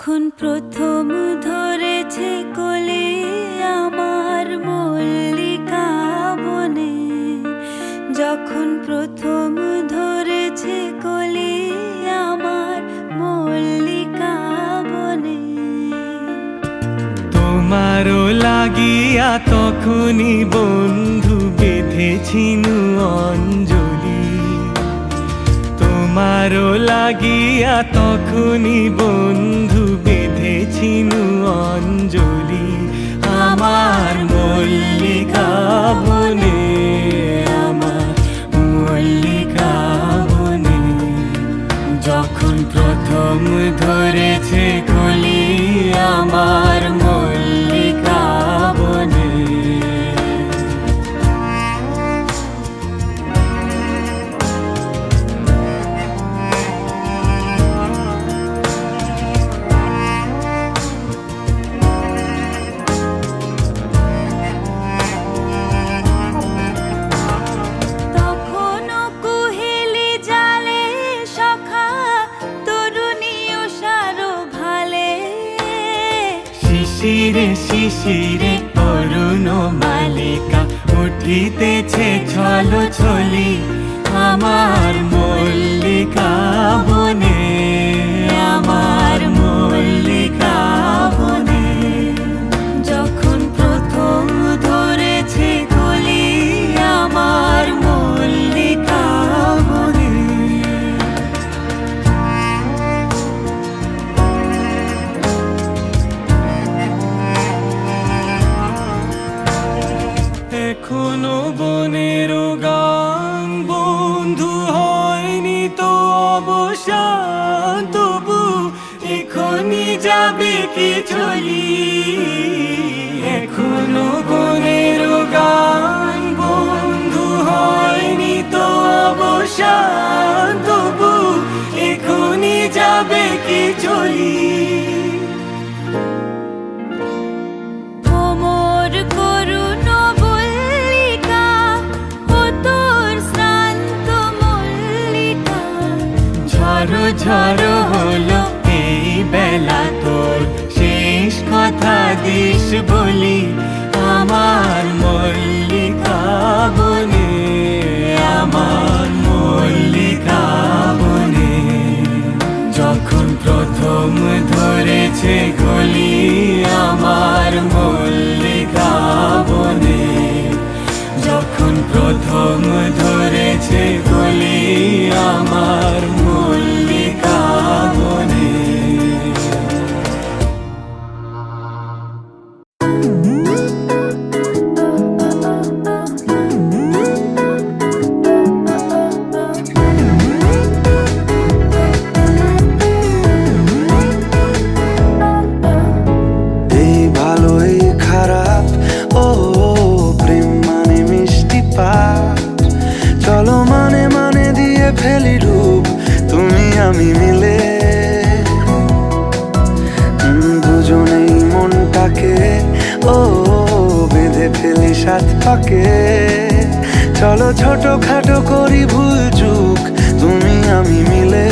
যখন প্রথম ধরেছে কোলে আমার মল্লিকা বনে, যখন প্রথম ধরেছে কোলে আমার মল্লিকা বনে। তোমারও লাগিয়া তখনই বন্ধু বেঁধেছিনু অঞ্জলি, তোমারও লাগিয়া তখনই বন্ধু বেঁধেছিনু অঞ্জলি। আমার মল্লিকা বনে, আমার মল্লিকা বনে, যখন প্রথম ধরেছে কলি আমার মল্লিকা বনে। শিশিরে শিশিরে অরুণ মালিকা উঠিতেছে ছলো ছলি আমার মল্লিকা বনে, আমার মল্লিকা বনে, যখন প্রথম ধরেছে কলি আমার মল্লিকা বনে। এখনো বনের গান বন্ধু হয়নি তো অবসান, তবু এখনই যাবে কি চলি। এখনো বনের গান বন্ধু হয়নি তো অবসান, তবু এখনই যাবে কি চলি। ঝড়ো ঝড়ো হলো এই বেলা তোর শেষ কথা দিস বলি আমার মল্লিকা বনে, আমার মল্লিকা বনে, যখন প্রথম ধরেছে কলি আমার মল্লিকা বনে, যখন প্রথম ধরেছে কলি আমার মল্লিকা বনে। এই ভালো এই খারাপ, ও প্রেম মানে মিষ্টি পাঠ, চলো মানে মানে দিয়ে ফেলি ডুব তুমি আমি মিলে। দুজনেই মনটাকে ও বেঁধে ফেলি সাত পাকে, চলো ছোট খাটো করি ভুল চুক তুমি আমি মিলে।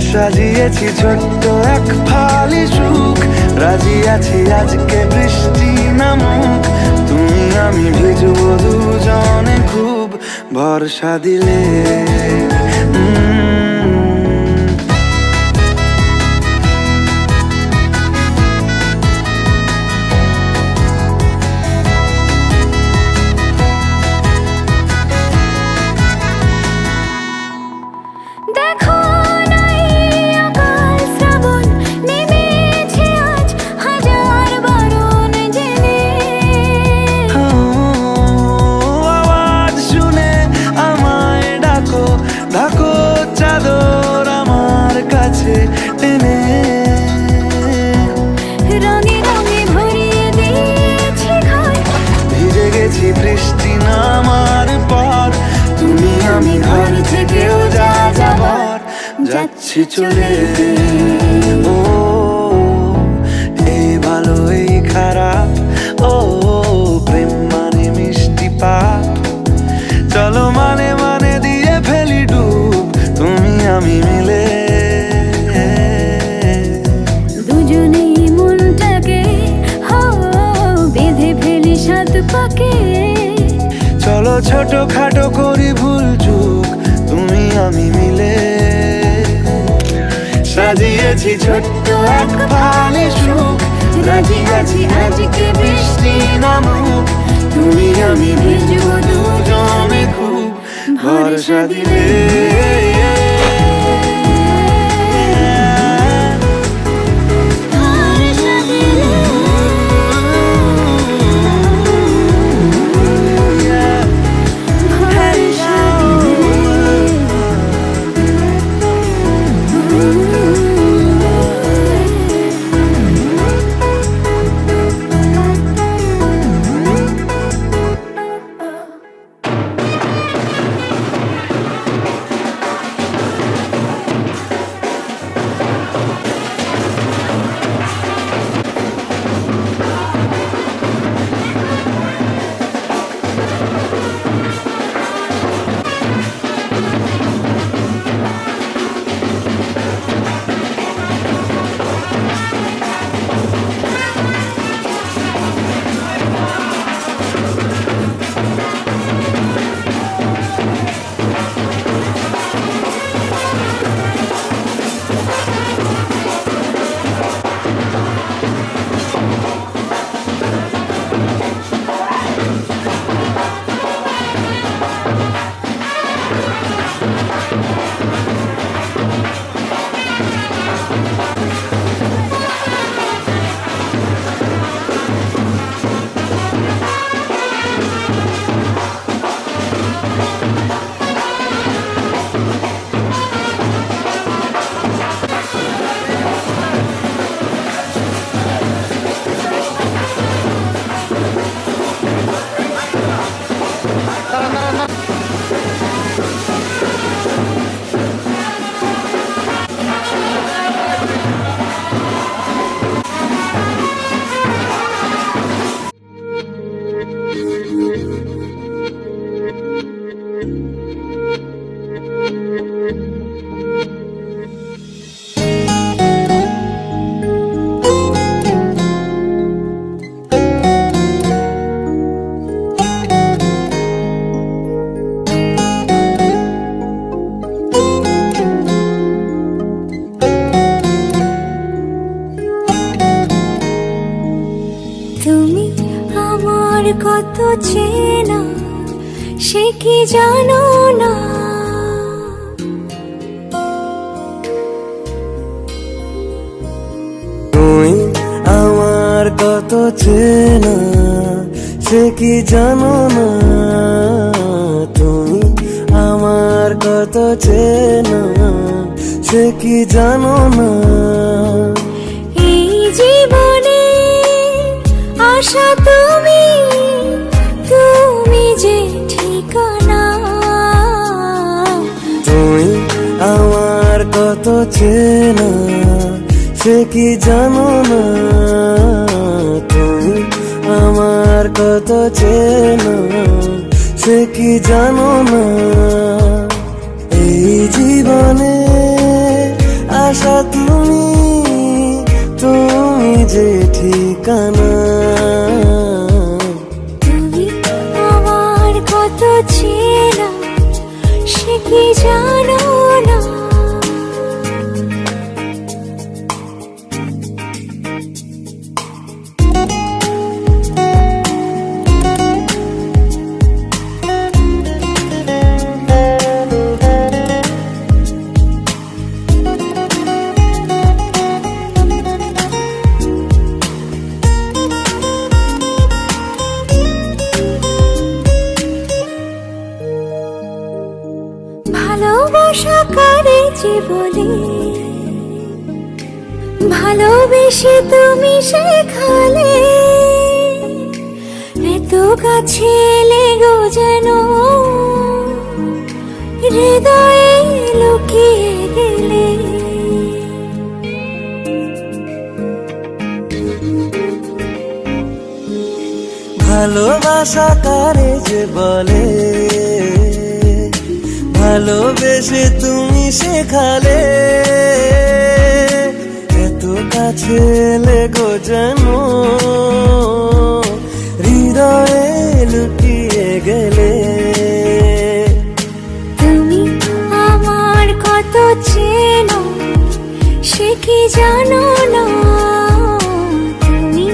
সাজিয়েছি ছোট্ট এক ফালি সুখ, রাজি আছি আজকে বৃষ্টি নামুক, তুমি আমি ভিজবো দুজনে খুব ভরসা দিলে। টেনে রঙে রঙে ভরিয়ে দিয়েছি ঘর, ভিজে গেছি বৃষ্টি নামার পর, তুমি আমি ঘর থেকেও যা যাবার যাচ্ছি চলে। ও এই ভালো এই খারাপ, ও প্রেম মানে মিষ্টি পাপ, চলো মানে মানে দিয়ে ফেলি ডুব তুমি আমি মিলে। ছোটখাটো করি ভুল চুক তুমি আমি মিলে, সাজিয়েছি ছোট্ট এক ফালি সুখ, রাজি আছি আজকে বৃষ্টি নামুক, তুমি আমি ভিজবো দুজনে খুব ভরসা দিলে। তুমি আমার কত চেনা সে কি জানো না, তুমি আমার কত চেনা সে কি জানো না, তুমি আমার কত চেনা সে কি জানো না। এই জীবনে আশা তুমি, তুমি যে ঠিকানা, তুমি আমার কত চেনা সে কি জানো না, তুমি আমার কত চেনা সে কি জানো না। এই জীবনে আশা তুমি, তুমি যে ঠিকানা, তুমি আমার কত চেনা সে কি জানো না। ভালোবাসা কারে যে বলে, ভালোবেসে তুমি শেখালে, এত কাছে লেগো যেন হৃদয়ে লুকিয়ে গেলে। ভালোবাসা কারে যে বলে, ভালোবেসে তুমি শেখালে, এত কাছে লেগো যেন হৃদয়ে লুকিয়ে গেলে। চেনো সে কি জানো না, তুমি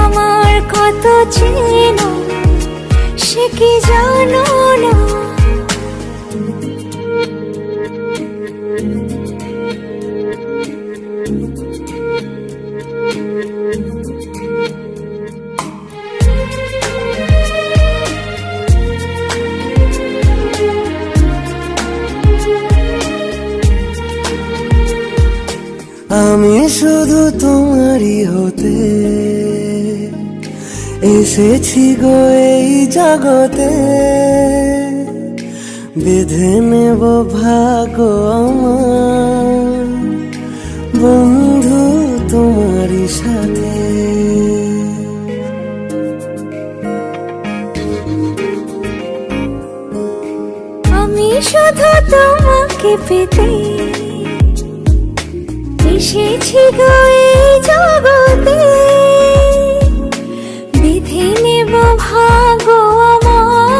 আমার কত চেনো সে কি জানো না। আমি শুধু তোমারই হতে এসেছি গো এই জগতে, বেঁধে নেব ভাগ্য আমার বন্ধু তোমারই সাথে। আমি শুধু তোমাকে পেতে এসেছি গো এই জগতে, বেঁধে নেব ভাগ্য আমার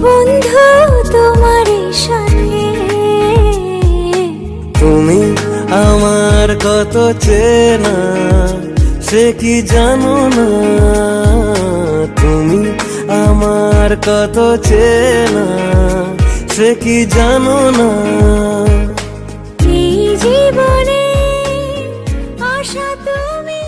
বন্ধু তোমারই সাথে। তুমি আমার কত চেনা সে কি জানো না, তুমি আমার কত চেনা সে কি জানো না। এই জীবনে আশা তুমি।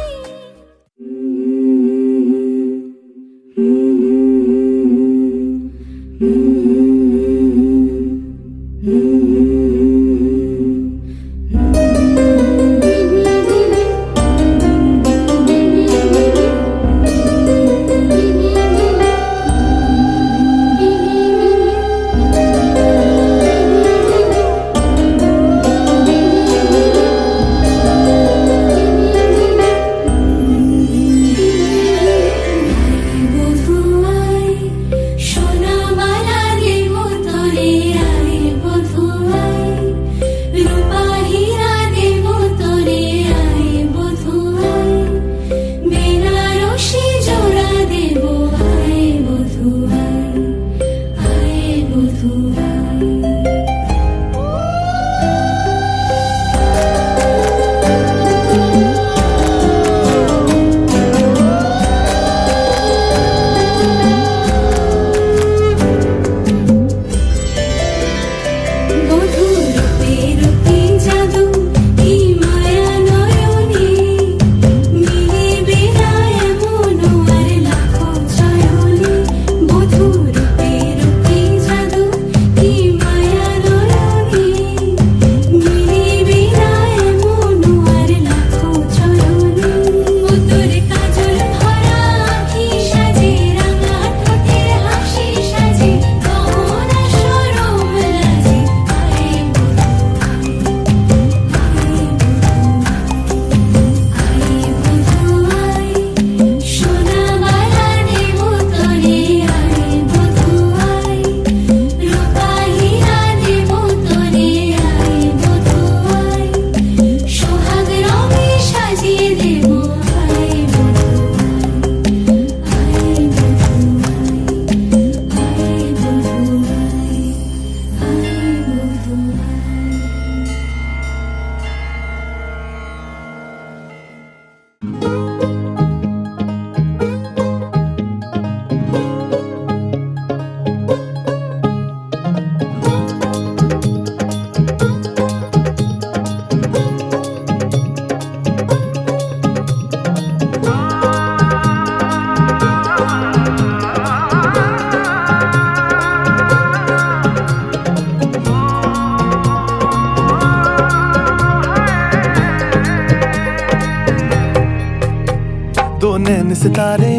दो नैन सितारे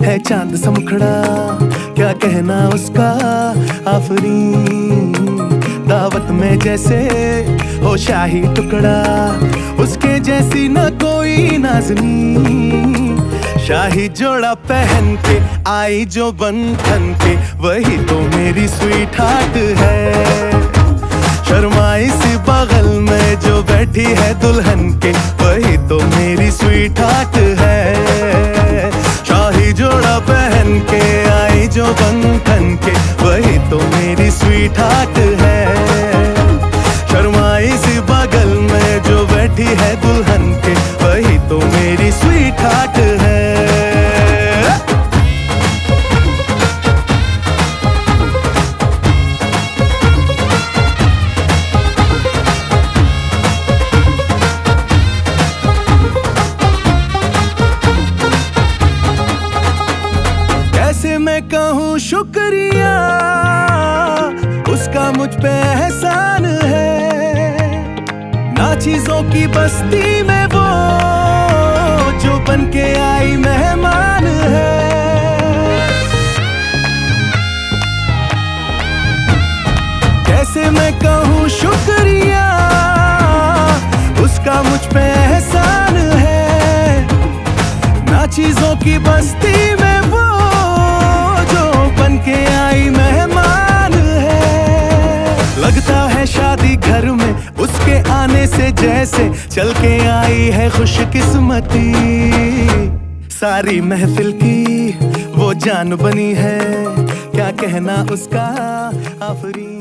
है चांद सा मुखड़ा, क्या कहना उसका आफरीन। दावत में जैसे हो शाही टुकड़ा, उसके जैसी न कोई नाज़नीन। शाही जोड़ा पहन के आई जो बंधन के, वही तो मेरी स्वीट हार्ट है। शर्माई सी बगल में जो बैठी है दुल्हन के, वही तो मेरी स्वीट हार्ट है। शाही जोड़ा पहन के आई जो बंधन के, वही तो मेरी स्वीट हार्ट है। के, वही तो मेरी स्वीट हार्ट है। कैसे मैं कहूँ शुक्रिया, उसका मुझ पे एहसान है। ना चीजों की बस्ती में वो जो बन के आई मेहमान है। कैसे मैं कहूँ शुक्रिया, उसका मुझ पे एहसान है। ना चीजों की बस्ती में वो जो बन के आई मेहमान है। लगता है शादी घर में उसके आने से जैसे चल के आई है खुशकिस्मती। सारी महफिल की वो जान बनी है, क्या कहना उसका आफरी।